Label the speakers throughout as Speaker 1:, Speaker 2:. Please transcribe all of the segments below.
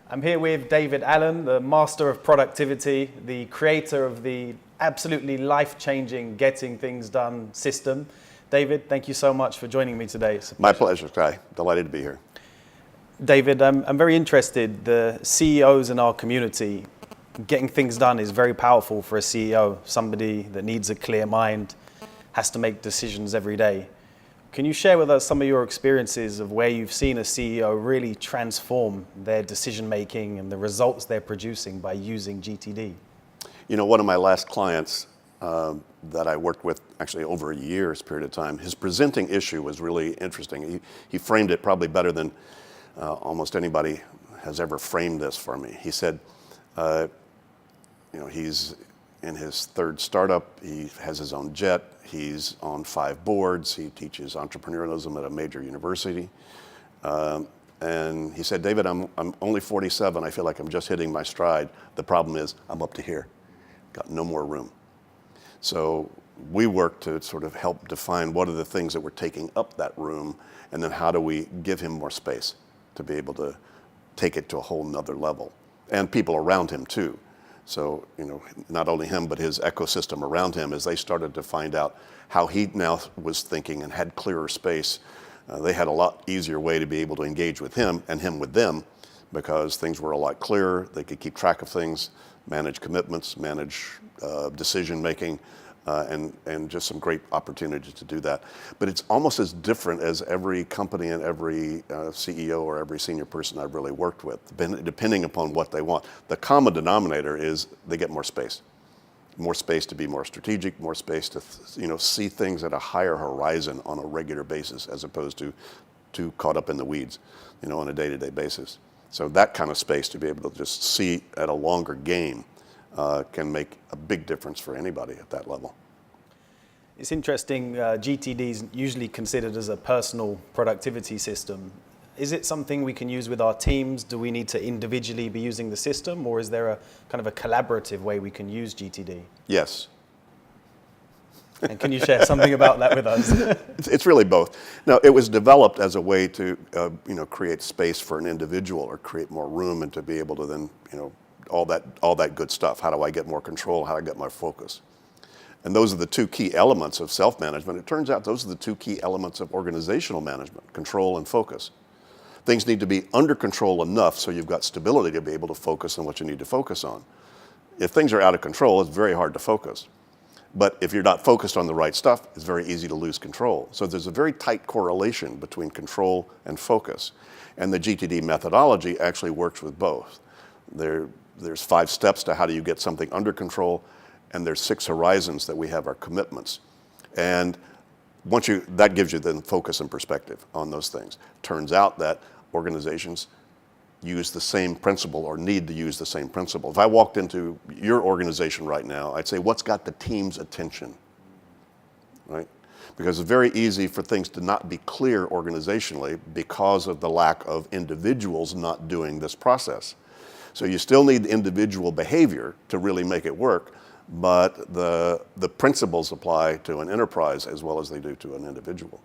Speaker 1: I'm here with David Allen, the master of productivity, the creator of the absolutely life-changing Getting Things Done system. David, thank you so much for joining me today.
Speaker 2: My pleasure, Kai. Delighted to be here.
Speaker 1: David, I'm very interested. The CEOs in our community, getting things done is very powerful for a CEO, somebody that needs a clear mind, has to make decisions every day. Can you share with us some of your experiences of where you've seen a CEO really transform their decision-making and the results they're producing by using GTD?
Speaker 2: You know, one of my last clients that I worked with actually over a year's period of time, his presenting issue was really interesting. He framed it probably better than almost anybody has ever framed this for me. He said, he's in his third startup, he has his own jet, he's on 5 boards, he teaches entrepreneurialism at a major university. And he said, David, I'm only 47, I feel like I'm just hitting my stride. The problem is I'm up to here, got no more room. So we work to sort of help define what are the things that we're taking up that room, and then how do we give him more space to be able to take it to a whole nother level. And people around him too. So, not only him, but his ecosystem around him, as they started to find out how he now was thinking and had clearer space, they had a lot easier way to be able to engage with him and him with them, because things were a lot clearer. They could keep track of things, manage commitments, manage decision making, and just some great opportunities to do that. But it's almost as different as every company and every CEO or every senior person I've really worked with, depending upon what they want. The common denominator is they get more space to be more strategic, more space to see things at a higher horizon on a regular basis, as opposed to too caught up in the weeds, on a day-to-day basis. So that kind of space to be able to just see at a longer game can make a big difference for anybody at that level.
Speaker 1: It's interesting, GTD is usually considered as a personal productivity system. Is it something we can use with our teams? Do we need to individually be using the system, or is there a kind of a collaborative way we can use GTD?
Speaker 2: Yes.
Speaker 1: And can you share something about that with us?
Speaker 2: It's really both. Now, it was developed as a way to create space for an individual, or create more room, and to be able to then all that good stuff. How do I get more control? How do I get more focus? And those are the 2 key elements of self-management. It turns out those are the 2 key elements of organizational management: control and focus. Things need to be under control enough so you've got stability to be able to focus on what you need to focus on. If things are out of control, it's very hard to focus. But if you're not focused on the right stuff, it's very easy to lose control. So there's a very tight correlation between control and focus. And the GTD methodology actually works with both. There's 5 steps to how do you get something under control, and there's 6 horizons that we have our commitments. And that gives you then focus and perspective on those things. Turns out that organizations use the same principle, or need to use the same principle. If I walked into your organization right now, I'd say, what's got the team's attention, right? Because it's very easy for things to not be clear organizationally because of the lack of individuals not doing this process. So you still need individual behavior to really make it work, but the principles apply to an enterprise as well as they do to an individual.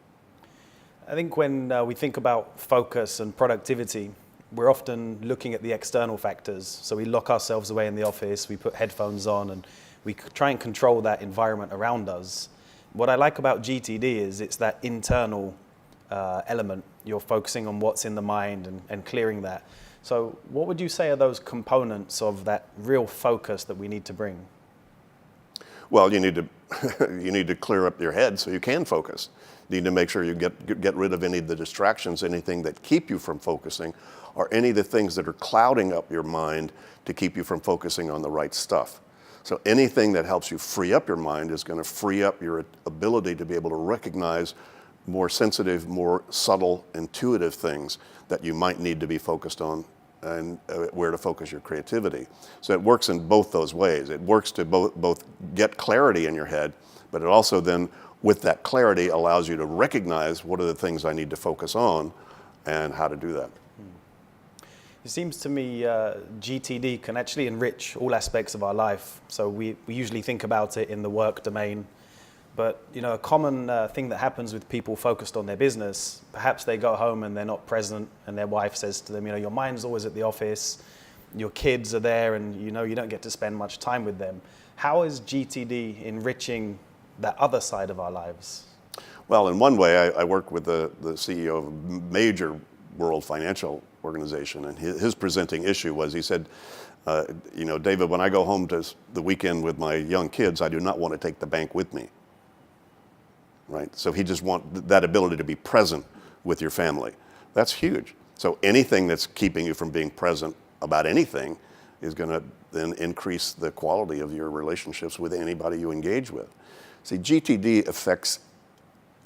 Speaker 1: I think when we think about focus and productivity, we're often looking at the external factors. So we lock ourselves away in the office, we put headphones on, and we try and control that environment around us. What I like about GTD is it's that internal element. You're focusing on what's in the mind and clearing that. So what would you say are those components of that real focus that we need to bring?
Speaker 2: Well, you need to clear up your head so you can focus. You need to make sure you get rid of any of the distractions, anything that keep you from focusing, or any of the things that are clouding up your mind to keep you from focusing on the right stuff. So anything that helps you free up your mind is going to free up your ability to be able to recognize more sensitive, more subtle, intuitive things that you might need to be focused on, and where to focus your creativity. So it works in both those ways. It works to both get clarity in your head, but it also then, with that clarity, allows you to recognize what are the things I need to focus on and how to do that.
Speaker 1: It seems to me GTD can actually enrich all aspects of our life. So we usually think about it in the work domain. But a common thing that happens with people focused on their business, perhaps they go home and they're not present, and their wife says to them, your mind's always at the office, your kids are there, and you don't get to spend much time with them. How is GTD enriching that other side of our lives?
Speaker 2: Well, in one way, I work with the CEO of a major world financial organization, and his presenting issue was, he said, David, when I go home to the weekend with my young kids, I do not want to take the bank with me. Right? So he just wants that ability to be present with your family. That's huge. So anything that's keeping you from being present about anything is going to then increase the quality of your relationships with anybody you engage with. See, GTD affects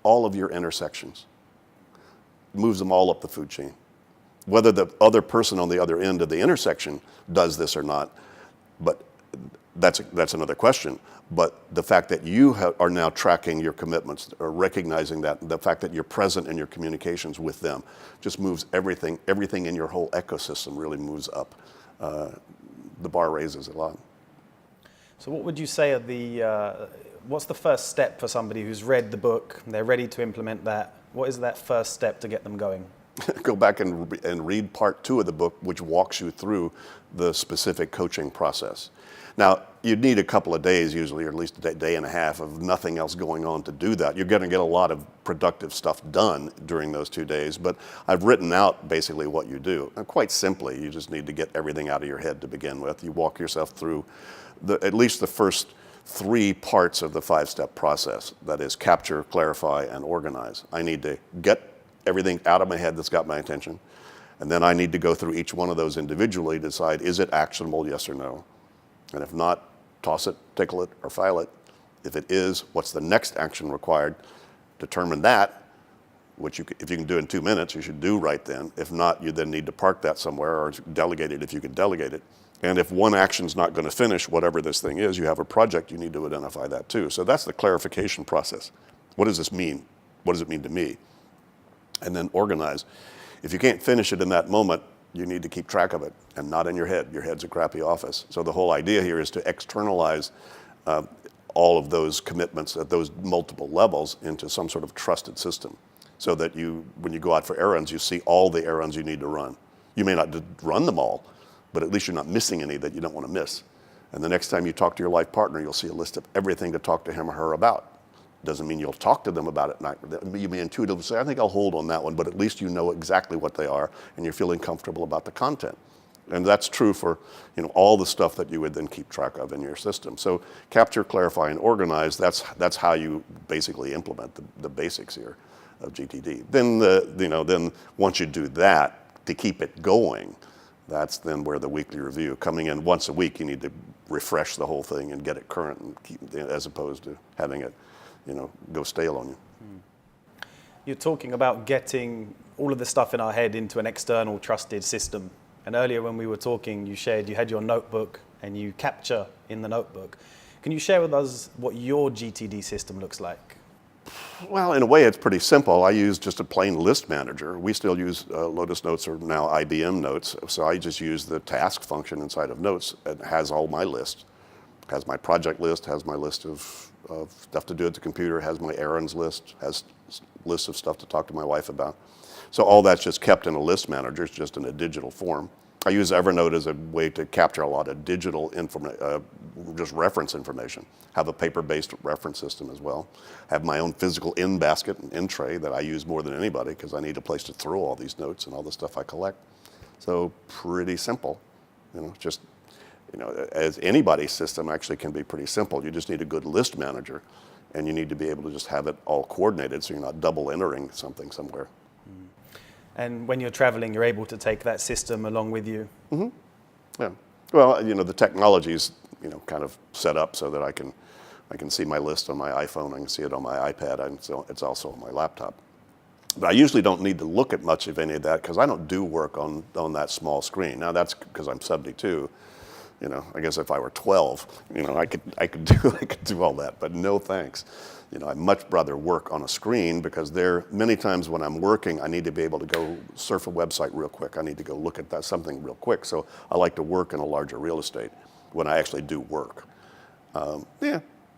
Speaker 2: all of your intersections, moves them all up the food chain. Whether the other person on the other end of the intersection does this or not, but that's another question. But the fact that you are now tracking your commitments, or recognizing that, the fact that you're present in your communications with them, just moves everything in your whole ecosystem really moves up. The bar raises a lot.
Speaker 1: So what would you say are what's the first step for somebody who's read the book, they're ready to implement that? What is that first step to get them going?
Speaker 2: Go back and read part 2 of the book, which walks you through the specific coaching process. Now, you'd need a couple of days usually, or at least a day and a half of nothing else going on to do that. You're going to get a lot of productive stuff done during those 2 days, but I've written out basically what you do. And quite simply, you just need to get everything out of your head to begin with. You walk yourself through at least the first 3 parts of the 5-step process. That is, capture, clarify, and organize. I need to get everything out of my head that's got my attention, and then I need to go through each one of those individually to decide, is it actionable, yes or no? And if not, toss it, tickle it, or file it. If it is, what's the next action required? Determine that, which if you can do in 2 minutes, you should do right then. If not, you then need to park that somewhere, or delegate it if you can delegate it. And if one action's not going to finish whatever this thing is, you have a project, you need to identify that too. So that's the clarification process. What does this mean? What does it mean to me? And then organize. If you can't finish it in that moment, you need to keep track of it, and not in your head. Your head's a crappy office. So the whole idea here is to externalize all of those commitments at those multiple levels into some sort of trusted system, so that when you go out for errands, you see all the errands you need to run. You may not run them all, but at least you're not missing any that you don't want to miss. And the next time you talk to your life partner, you'll see a list of everything to talk to him or her about. Doesn't mean you'll talk to them about it. You may intuitively say, I think I'll hold on that one, but at least you know exactly what they are, and you're feeling comfortable about the content. And that's true for all the stuff that you would then keep track of in your system. So capture, clarify, and organize, that's how you basically implement the basics here of GTD. Then then once you do that, to keep it going, that's then where the weekly review, coming in once a week, you need to refresh the whole thing and get it current, and keep, as opposed to having it go stale on you.
Speaker 1: You're talking about getting all of the stuff in our head into an external trusted system. And earlier when we were talking, you shared you had your notebook and you capture in the notebook. Can you share with us what your GTD system looks like?
Speaker 2: Well, in a way, it's pretty simple. I use just a plain list manager. We still use Lotus Notes, or now IBM Notes. So I just use the task function inside of Notes. It has all my lists. Has my project list, has my list of stuff to do at the computer, has my errands list, has lists of stuff to talk to my wife about. So all that's just kept in a list manager. It's just in a digital form. I use Evernote as a way to capture a lot of digital just reference information. Have a paper-based reference system as well. Have my own physical in basket and in tray that I use more than anybody, because I need a place to throw all these notes and all the stuff I collect. So pretty simple, as anybody's system actually can be pretty simple. You just need a good list manager, and you need to be able to just have it all coordinated so you're not double entering something somewhere.
Speaker 1: And when you're traveling, you're able to take that system along with you?
Speaker 2: Mm-hmm. Yeah. Well, the technology's kind of set up so that I can see my list on my iPhone, I can see it on my iPad, and so it's also on my laptop. But I usually don't need to look at much of any of that, because I don't do work on that small screen. Now that's because I'm 72. I guess if I were 12, I could do all that, but no thanks. I'd much rather work on a screen, because many times when I'm working, I need to be able to go surf a website real quick. I need to go look at something real quick. So I like to work in a larger real estate when I actually do work.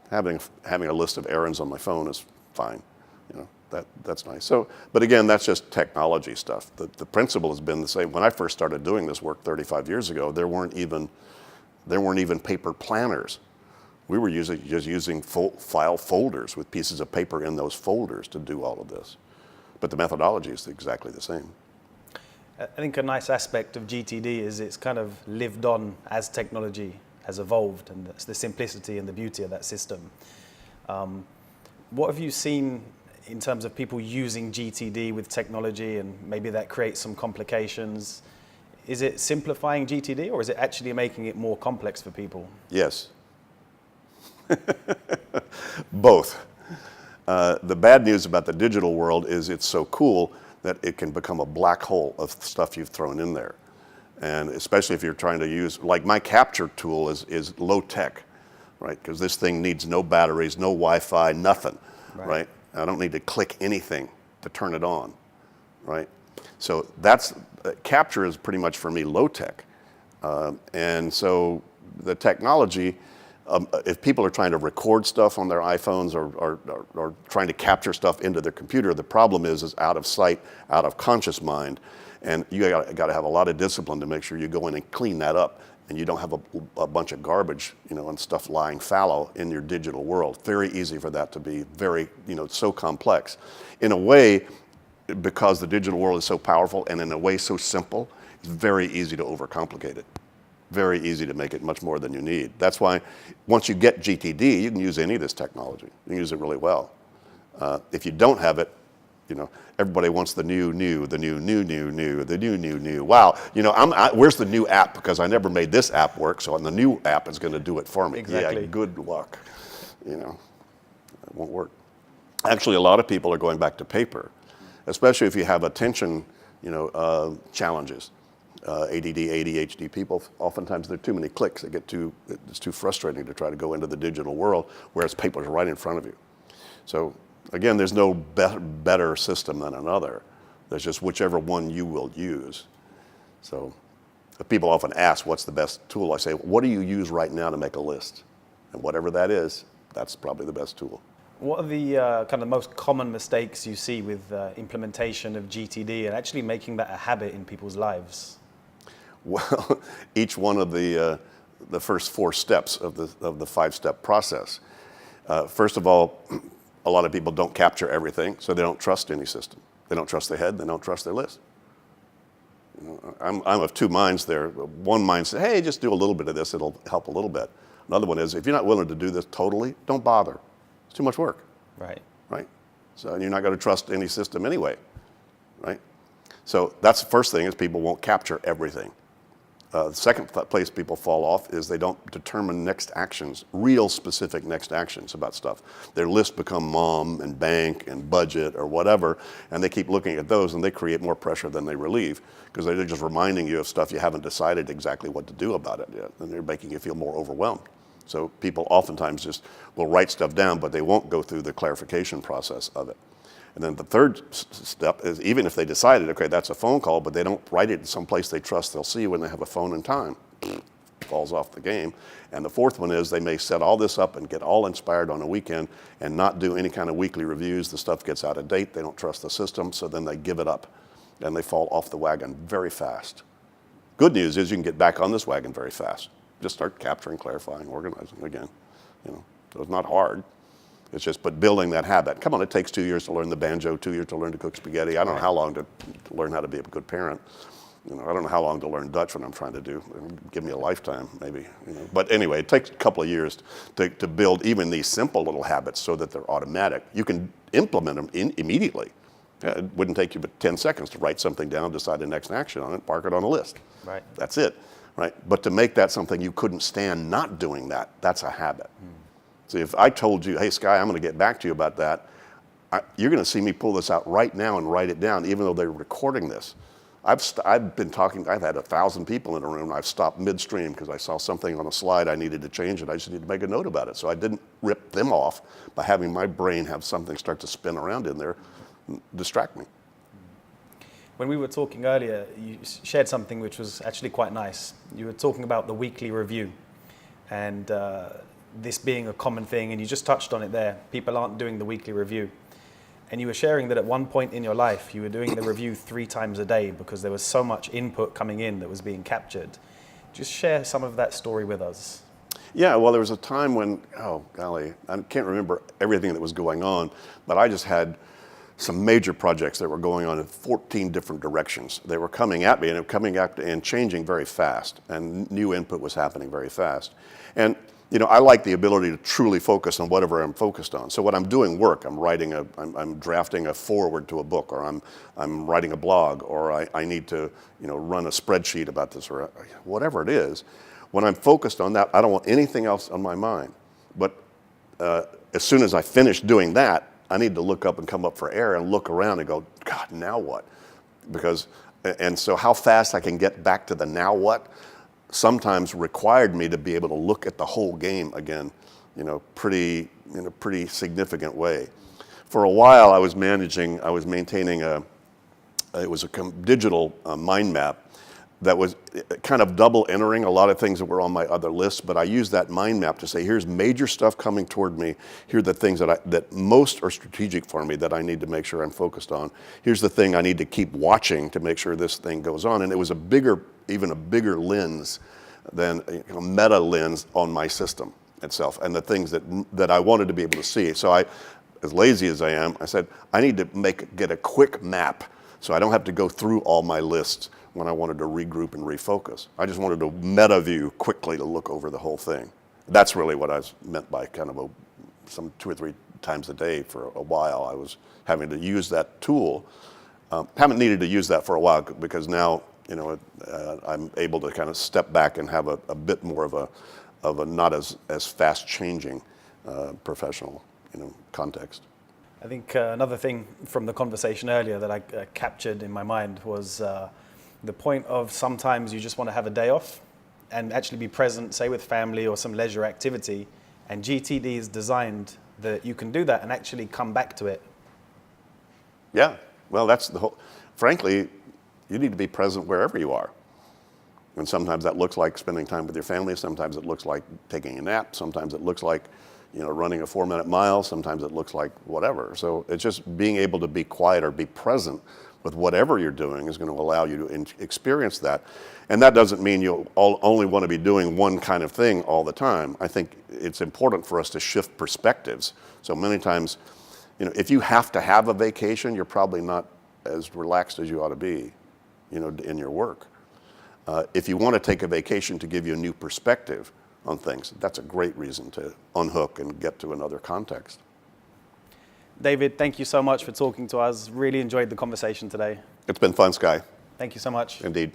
Speaker 2: having a list of errands on my phone is fine. You know, that's nice. So, but again, that's just technology stuff. The principle has been the same. When I first started doing this work 35 years ago, there weren't even paper planners. We were just using file folders with pieces of paper in those folders to do all of this. But the methodology is exactly the same.
Speaker 1: I think a nice aspect of GTD is it's kind of lived on as technology has evolved, and that's the simplicity and the beauty of that system. What have you seen in terms of people using GTD with technology, and maybe that creates some complications? Is it simplifying GTD, or is it actually making it more complex for people?
Speaker 2: Yes. Both. The bad news about the digital world is it's so cool that it can become a black hole of stuff you've thrown in there. And especially if you're trying to use, like my capture tool is low tech, right? Because this thing needs no batteries, no Wi-Fi, nothing, right? I don't need to click anything to turn it on, right? So that's, capture is pretty much for me low tech. And so the technology, if people are trying to record stuff on their iPhones or trying to capture stuff into their computer, the problem is out of sight, out of conscious mind. And you got to have a lot of discipline to make sure you go in and clean that up, and you don't have a bunch of garbage, you know, and stuff lying fallow in your digital world. Very easy for that to be very, you know, so complex. In a way, because the digital world is so powerful and in a way so simple, it's very easy to overcomplicate it. Very easy to make it much more than you need. That's why once you get GTD, you can use any of this technology. You can use it really well. If you don't have it, you know, everybody wants the new. Wow, you know, where's the new app? Because I never made this app work, so the new app is going to do it for me.
Speaker 1: Exactly.
Speaker 2: Yeah, good luck. You know, it won't work. Actually, a lot of people are going back to paper, especially if you have attention, you know, challenges. ADD, ADHD people, oftentimes there are too many clicks. It's too frustrating to try to go into the digital world, whereas paper is right in front of you. So again, there's no better system than another. There's just whichever one you will use. So if people often ask, what's the best tool? I say, what do you use right now to make a list? And whatever that is, that's probably the best tool.
Speaker 1: What are the kind of most common mistakes you see with implementation of GTD and actually making that a habit in people's lives?
Speaker 2: Well, each one of the first 4 steps of the 5-step process. First of all, a lot of people don't capture everything, so they don't trust any system. They don't trust their head, they don't trust their list. You know, I'm of 2 minds there. One mind says, hey, just do a little bit of this, it'll help a little bit. Another one is, if you're not willing to do this totally, don't bother. It's too much work.
Speaker 1: Right.
Speaker 2: Right? So you're not going to trust any system anyway, right? So that's the first thing, is people won't capture everything. The second place people fall off is they don't determine next actions, real specific next actions about stuff. Their lists become mom and bank and budget or whatever, and they keep looking at those, and they create more pressure than they relieve, because they're just reminding you of stuff you haven't decided exactly what to do about it yet, and they're making you feel more overwhelmed. So people oftentimes just will write stuff down, but they won't go through the clarification process of it. And then the third step is, even if they decided, okay, that's a phone call, but they don't write it in some place they trust they'll see when they have a phone in time, falls off the game. And the fourth one is, they may set all this up and get all inspired on a weekend and not do any kind of weekly reviews. The stuff gets out of date. They don't trust the system, so then they give it up and they fall off the wagon very fast. Good news is you can get back on this wagon very fast. Just start capturing, clarifying, organizing again. You know, so it's not hard. It's just, but building that habit. Come on, it takes 2 years to learn the banjo, 2 years to learn to cook spaghetti. I don't know how long to learn how to be a good parent. You know, I don't know how long to learn Dutch when I'm trying to do. Give me a lifetime, maybe. You know. But anyway, it takes a couple of years to build even these simple little habits so that they're automatic. You can implement them immediately. It wouldn't take you but 10 seconds to write something down, decide the next action on it, mark it on a list.
Speaker 1: Right.
Speaker 2: That's it. Right. But to make that something you couldn't stand not doing that, that's a habit. So if I told you, hey, Sky, I'm going to get back to you about that, you're going to see me pull this out right now and write it down, even though they're recording this. I've been talking, I've had 1,000 people in a room, I've stopped midstream because I saw something on a slide I needed to change, and I just need to make a note about it. So I didn't rip them off by having my brain have something start to spin around in there, distract me.
Speaker 1: When we were talking earlier, you shared something which was actually quite nice. You were talking about the weekly review, and this being a common thing, and you just touched on it there. People aren't doing the weekly review. And you were sharing that at one point in your life, you were doing the review 3 times a day because there was so much input coming in that was being captured. Just share some of that story with us.
Speaker 2: Yeah, well, there was a time when, oh golly, I can't remember everything that was going on, but I just had some major projects that were going on in 14 different directions. They were coming at me, and coming at and changing very fast, and new input was happening very fast. And you know, I like the ability to truly focus on whatever I'm focused on. So when I'm doing work, I'm drafting a foreword to a book, or I'm writing a blog, or I need to, you know, run a spreadsheet about this, or whatever it is. When I'm focused on that, I don't want anything else on my mind. But as soon as I finish doing that, I need to look up and come up for air and look around and go, God, now what? And so how fast I can get back to the now what sometimes required me to be able to look at the whole game again, in a pretty significant way. For a while, I was maintaining it was a digital mind map that was kind of double entering a lot of things that were on my other lists, but I used that mind map to say, here's major stuff coming toward me. Here are the things that most are strategic for me that I need to make sure I'm focused on. Here's the thing I need to keep watching to make sure this thing goes on. And it was even a bigger lens than a meta lens on my system itself and the things that I wanted to be able to see. So as lazy as I am, I said, I need to get a quick map so I don't have to go through all my lists when I wanted to regroup and refocus. I just wanted to meta view quickly to look over the whole thing. That's really what I meant by kind of some 2 or 3 times a day for a while. I was having to use that tool. Haven't needed to use that for a while because now, you know, I'm able to kind of step back and have a bit more of a not as fast changing professional, you know, context.
Speaker 1: I think another thing from the conversation earlier that I captured in my mind was the point of sometimes you just want to have a day off and actually be present, say with family or some leisure activity, and GTD is designed that you can do that and actually come back to it.
Speaker 2: Yeah, well, that's the whole, frankly, you need to be present wherever you are. And sometimes that looks like spending time with your family, sometimes it looks like taking a nap, sometimes it looks like, you know, running a 4-minute mile, sometimes it looks like whatever. So it's just being able to be quiet or be present with whatever you're doing is going to allow you to experience that. And that doesn't mean you'll only want to be doing one kind of thing all the time. I think it's important for us to shift perspectives. So many times, you know, if you have to have a vacation, you're probably not as relaxed as you ought to be, you know, in your work. If you want to take a vacation to give you a new perspective on things, that's a great reason to unhook and get to another context.
Speaker 1: David, thank you so much for talking to us. Really enjoyed the conversation today.
Speaker 2: It's been fun, Sky.
Speaker 1: Thank you so much.
Speaker 2: Indeed.